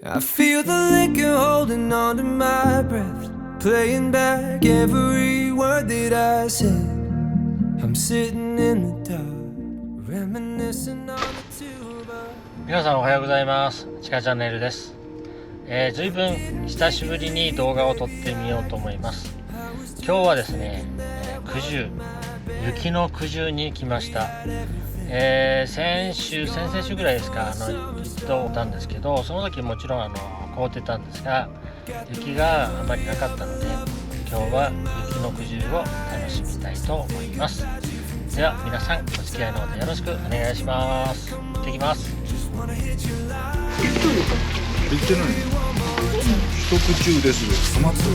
I feel the liquor holding on to my breath, playing back every word that I said. I'm sitting in the dark, reminiscing on the tuba. 皆さんおはようございます。ちかチャンネルです。随分久しぶりに動画を撮ってみようと思います。今日はですね、九十雪の九十に来ました。先々週ぐらいですか、一度行ったんですけど、その時もちろん凍ってたんですが、雪があまりなかったので、今日は雪の九十を楽しみたいと思います。では皆さんお付き合いのほどよろしくお願いします。行ってきます。行ってない一口です止まってる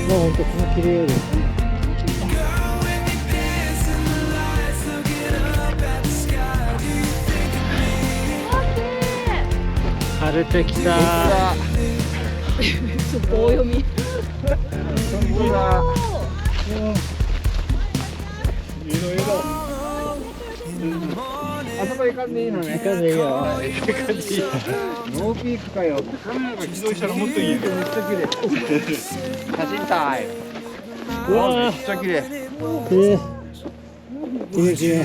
本当に綺麗です。晴れてきた。棒読み。あそこ行かんでいいのね。行かんでいいよ。ノーピークかよ。カメラが起動したらもっといいよ。めっちゃ綺麗。写真タイム。うわー、めっちゃ綺麗。綺麗綺麗。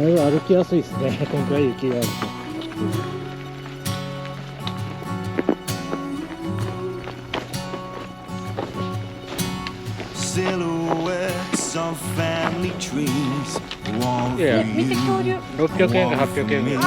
歩きやすいですね。今回雪があると。見て恐竜。600円か800円ぐらい。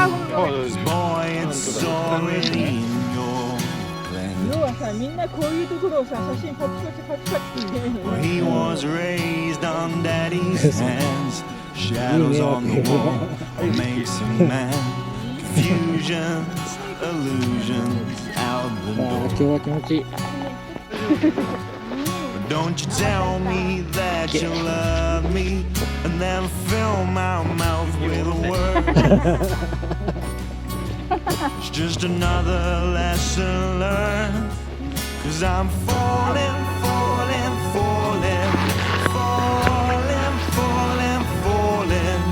要はさ、みんなこういうところをさ、写真パチパチパチパチってHe was raised on daddy's hands. Shadows on the wall makes a man. Confusion illusions out the 今 door. 日は気持ちいい。 Don't you tell me that you love me and then fill my mouth with a word. It's just another lesson learned. 'Cause I'm falling, falling, falling, falling, falling, falling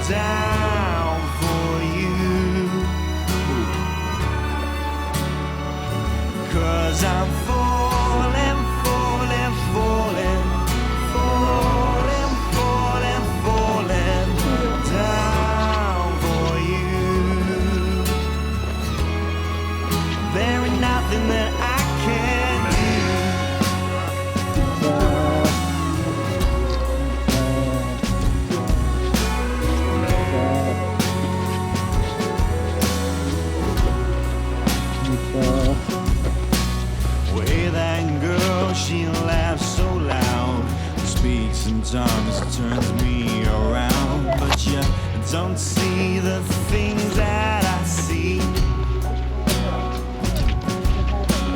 down for you. 'Cause I'm falling, falling, falling, falling, falling, falling down for you. There ain't nothing that I can't do. Way that girl, she laughs so loud, speaks in tongues, turns me around. But you don't see the things that I see.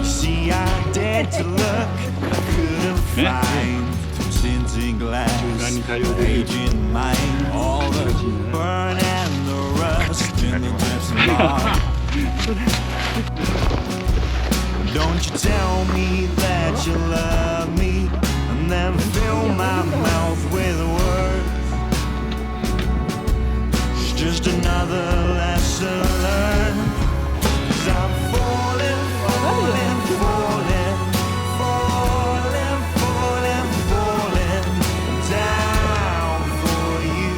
See, I dared to look, I couldn't find tinted glass, aging mind, all the burn and the rust in the depths of my. Don't you tell me that you love me and then fill my mouth with words. It's just another lesson learned. 'Cause I'm falling, falling, falling, falling, falling, falling down for you.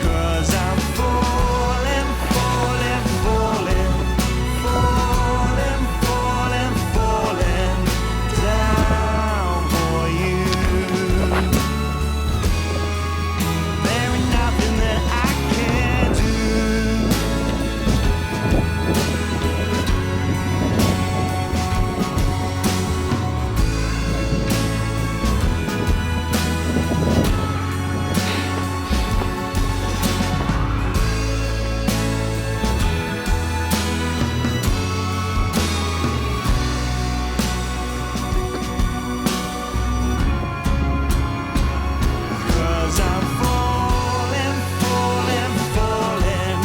'Cause I'm falling, falling, falling, falling, falling, falling down for you. There ain't nothing that I can't do. 'Cause I'm falling, falling, falling,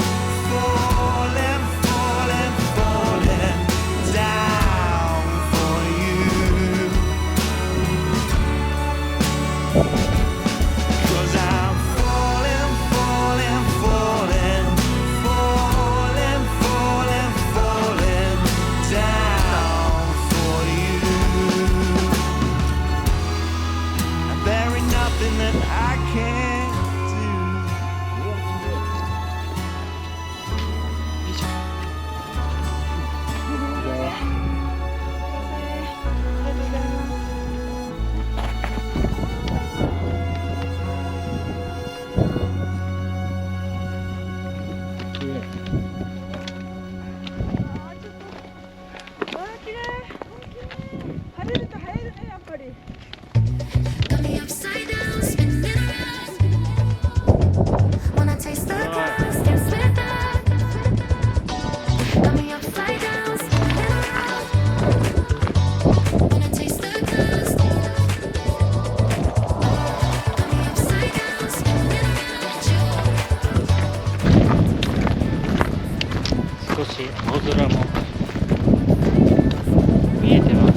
falling, falling, falling down for you. 'Cause I'm falling, falling, falling, falling, falling, falling down for you. And there ain't nothing that I can't do. 綺麗。晴れると映えるね、やっぱり。 Got me upside down, spinning around. When I taste the glass, dance with that. Got me upside down, spinning around. When I taste the glass, got me upside down, spinning around you. 少し青空も見えてます。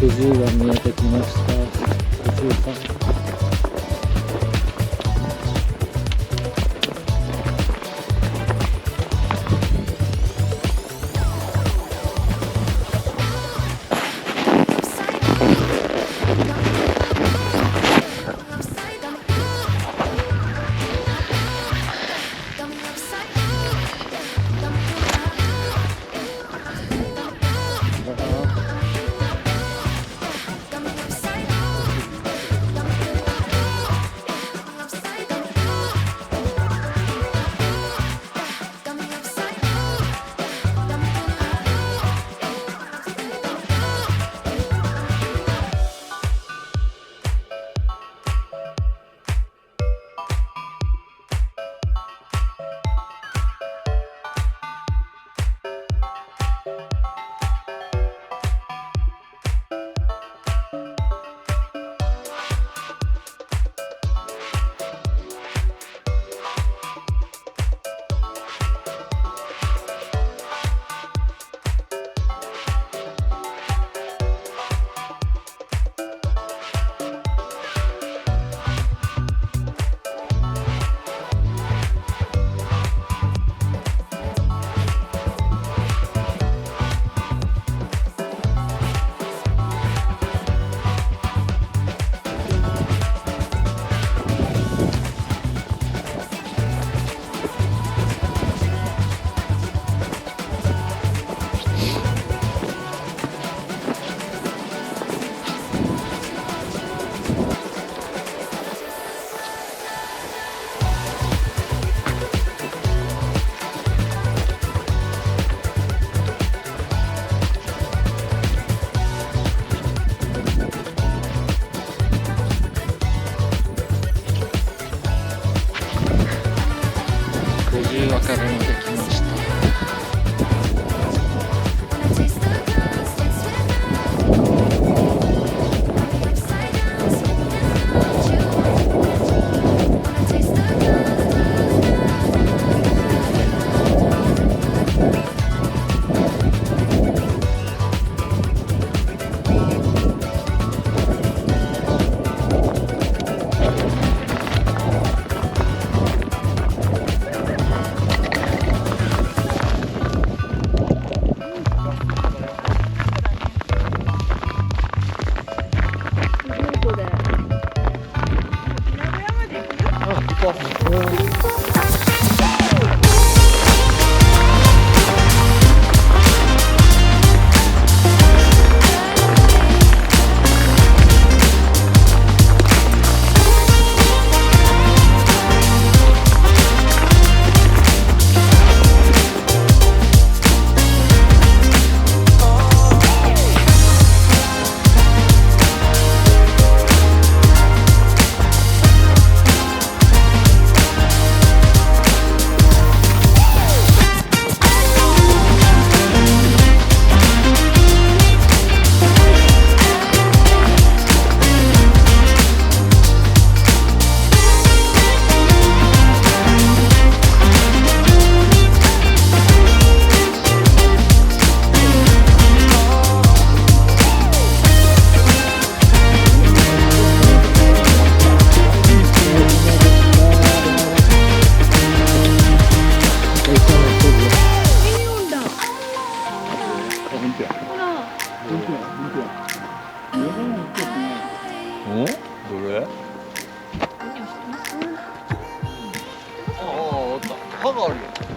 くじゅうが見えてきました。くじゅうさん。歯があるよ。